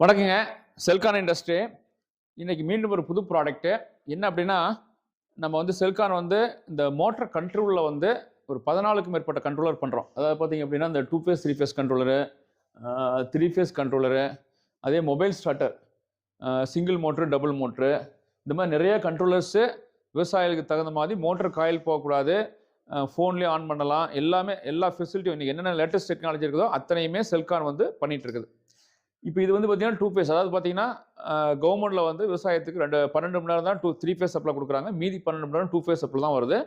வணக்கங்க. செல்கான் இண்டஸ்ட்ரி இன்னைக்கு மீண்டும் ஒரு புது ப்ராடக்ட்டு. என்ன அப்படின்னா, நம்ம வந்து செல்கான் வந்து இந்த மோட்டார் கண்ட்ரோல்ல வந்து ஒரு 14க்கும் மேற்பட்ட கண்ட்ரோலர் பண்றோம். அதாவது பார்த்தீங்க அப்படின்னா, இந்த 2 phase, 3 phase controller, 3 phase controller, அதே mobile starter, single motor, double motor, இந்த மாதிரி நிறைய கண்ட்ரோலர்ஸு விவசாயிகளுக்கு தகுந்த மாதிரி மோட்டர் காயில் போகக்கூடாது, ஃபோன்லேயே ஆன் பண்ணலாம். எல்லாமே எல்லா ஃபெசிலிட்டியும் இன்னைக்கு என்னென்ன லேட்டஸ்ட் டெக்னாலஜி இருக்குதோ அத்தனையுமே செல்கான் வந்து பண்ணிட்டு இருக்குது. இப்போ இது வந்து பார்த்தீங்கன்னா 2 ஃபேஸ். அதாவது பார்த்தீங்கன்னா, கவர்மெண்ட்ல வந்து விவசாயத்துக்கு 12 மணி நேரம் தான் 3 ஃபேஸ் சப்ளை குடுக்குறாங்க. மீதி 12 மணி நேரம் 2 ஃபேஸ் சப்ளை தான் வருது.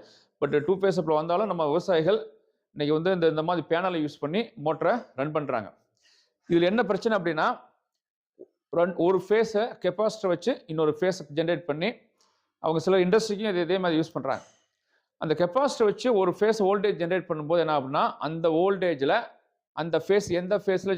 பட் 2 ஃபேஸ் சப்ளை வந்தாலும் நம்ம விவசாயிகள் இன்னைக்கு வந்து இந்த மாதிரி பேனலை யூஸ் பண்ணி மோட்டரை ரன் பண்றாங்க. இதில என்ன பிரச்சனை அப்படின்னா, ஒரு ஃபேஸ கெப்பாசிட்டர் வச்சு இன்னொரு ஃபேஸ ஜெனரேட் பண்ணி, அவங்க சில இண்டஸ்ட்ரிக்கும் இதே மாதிரி யூஸ் பண்றாங்க. அந்த கெப்பாசிட்டர் வச்சு ஒரு ஃபேஸ் வோல்டேஜ் ஜெனரேட் பண்ணும்போது என்ன ஆகும்னா, அந்த வோல்டேஜ்ல அந்த ஃபேஸ் எந்த ஃபேஸ்ல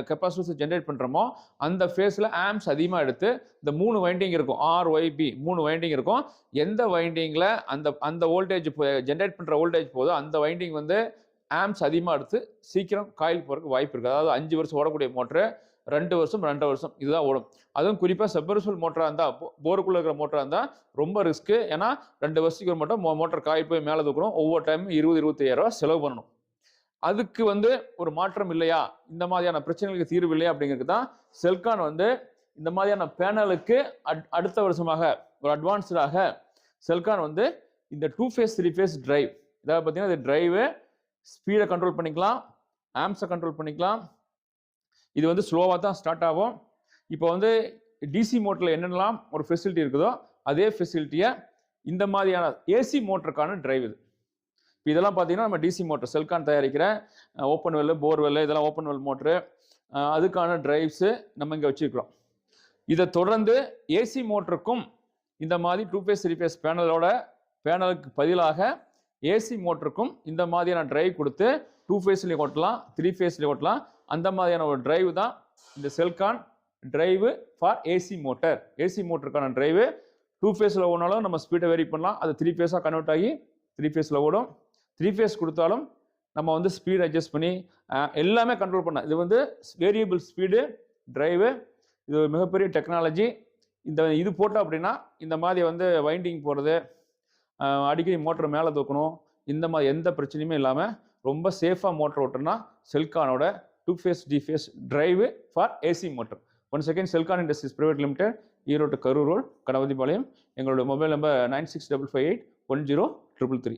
கெப்பாசிட்டர்ஸ் ஜெனரேட் பண்றோமோ, அந்த ஃபேஸ்ல ஆம்ப்ஸ் அதிகமா எடுத்து இந்த 3 வைண்டிங் இருக்கும். ஆர், ஒய், பி 3 வைண்டிங் இருக்கும். எந்த வைண்டிங்ல அந்த அந்த வோல்டேஜ் ஜெனரேட் பண்ற வோல்டேஜ் போதோ அந்த வைண்டிங் வந்து ஆம்ப்ஸ் அதிகமா எடுத்து சீக்கிரம் காயில் போறதுக்கு வாய்ப்பு இருக்கு. அதாவது 5 வருஷம் ஓடக்கூடிய மோட்டரு 2 வருஷம், 2.5 வருஷம் இதுதான் ஓடும். அதுவும் குறிப்பா சப்மர்சிபிள் மோட்டரா இருந்தா, போருக்குள்ள இருக்கிற மோட்டரா இருந்தா ரொம்ப ரிஸ்க். ஏன்னா 2 வருஷத்துக்கு ஒரு மட்டும் மோட்டார் காயில் போய் மேல தூக்கணும். ஒவ்வொரு டைமும் 20, 25,000 செலவு பண்ணணும். அதுக்கு வந்து ஒரு மாற்றம் இல்லையா, இந்த மாதிரியான பிரச்சனைகளுக்கு தீர்வு இல்லையா அப்படிங்கிறது தான் செல்கான் வந்து இந்த மாதிரியான பேனலுக்கு அடுத்த வருஷமாக ஒரு அட்வான்ஸ்டாக செல்கான் வந்து இந்த 2 ஃபேஸ் 3 ஃபேஸ் டிரைவ், இதாவது பார்த்தீங்கன்னா இந்த டிரைவு ஸ்பீடை கண்ட்ரோல் பண்ணிக்கலாம், ஆம்ப்ஸை கண்ட்ரோல் பண்ணிக்கலாம். இது வந்து ஸ்லோவாக தான் ஸ்டார்ட் ஆகும். இப்போ வந்து டிசி மோட்டரில் என்னென்னலாம் ஒரு ஃபெசிலிட்டி இருக்குதோ அதே ஃபெசிலிட்டியை இந்த மாதிரியான ஏசி மோட்டருக்கான டிரைவ் இது. இதெல்லாம் பார்த்தீங்கன்னா நம்ம டிசி மோட்டர் செல்கான் தயாரிக்கிற ஓப்பன் வெல், போர் வெல் இதெல்லாம் ஓப்பன் வெல் மோட்ரு, அதுக்கான டிரைவ்ஸு நம்ம இங்கே வச்சுருக்கிறோம். இதை தொடர்ந்து ஏசி மோட்டருக்கும் இந்த மாதிரி 2 ஃபேஸ் 3 ஃபேஸ் பேனலுக்கு பதிலாக ஏசி மோட்டருக்கும் இந்த மாதிரியான டிரைவ் கொடுத்து 2 ஃபேஸ்லேயே ஓட்டலாம், 3 ஃபேஸ்லேயே ஓட்டலாம். அந்த மாதிரியான ஒரு டிரைவ் தான் இந்த Selcon drive for AC motor. AC மோட்டருக்கான டிரைவு 2 ஃபேஸில் ஓடினாலும் நம்ம ஸ்பீடை வேரி பண்ணலாம். அது 3 ஃபேஸாக கன்வெர்ட் ஆகி 3 ஃபேஸில் ஓடும். 3 ஃபேஸ் கொடுத்தாலும் நம்ம வந்து ஸ்பீட் அட்ஜஸ்ட் பண்ணி எல்லாமே கண்ட்ரோல் பண்ணலாம். இது வந்து வேரியபிள் ஸ்பீடு டிரைவு. இது ஒரு மிகப்பெரிய டெக்னாலஜி. இது போட்டோம் அப்படின்னா இந்த மாதிரி வந்து வைண்டிங் போகிறது, அடிக்கடி மோட்டர் மேலே தூக்கணும், இந்த மாதிரி எந்த பிரச்சனையுமே இல்லாமல் ரொம்ப சேஃபாக மோட்டர் ஓட்டுனா செல்கானோட 2 ஃபேஸ் டி phase drive for AC motor. One second Selcon industries private limited, Erode Karur road, Ganapathipalayam. எங்களோட மொபைல் நம்பர் 9655810333.